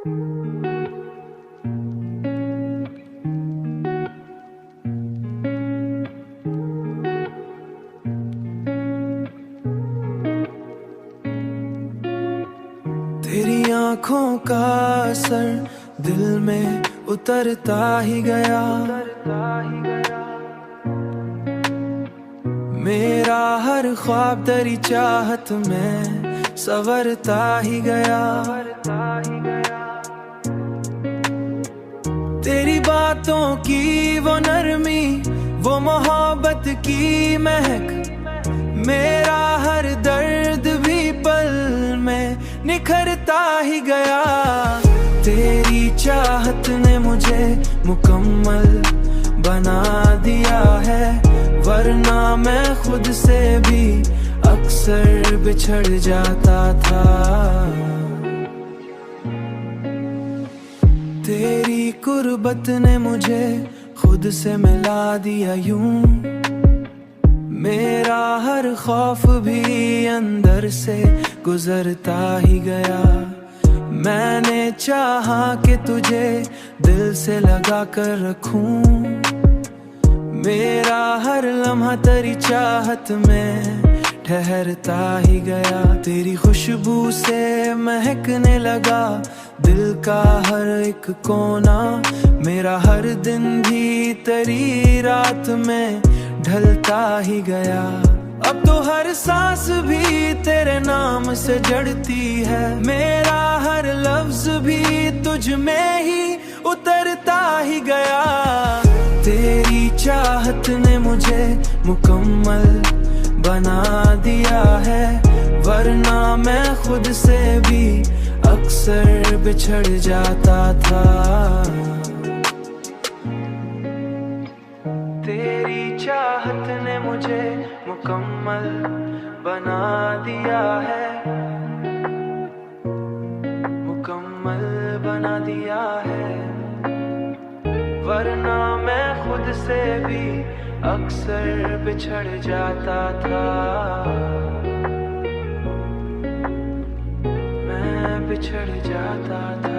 तेरी आंखों का असर दिल में उतरता ही गया, मेरा हर ख्वाब तेरी चाहत में संवरता ही गया। तेरी बातों की वो नरमी, वो मोहब्बत की महक, मेरा हर दर्द भी पल में निखरता ही गया। तेरी चाहत ने मुझे मुकम्मल बना दिया है, वरना मैं खुद से भी अक्सर बिछड़ जाता था। तेरी कुर्बत ने मुझे खुद से मिला दिया यूं, मेरा हर खौफ भी अंदर से गुजरता ही गया। मैंने चाहा कि तुझे दिल से लगा कर रखूं, मेरा हर लम्हा तेरी चाहत में ठहरता ही गया। तेरी खुशबू से महकने लगा दिल का हर एक कोना, मेरा हर दिन भी तेरी रात में ढलता ही गया। अब तो हर सांस भी तेरे नाम से जड़ती है, मेरा हर लफ्ज भी तुझ में ही उतरता ही गया। तेरी चाहत ने मुझे मुकम्मल बना दिया है, वरना मैं खुद से भी अक्सर बिछड़ जाता था। तेरी चाहत ने मुझे मुकम्मल बना दिया है, मुकम्मल बना दिया है, वरना मैं खुद से भी अक्सर बिछड़ जाता था। मैं बिछड़ जाता था।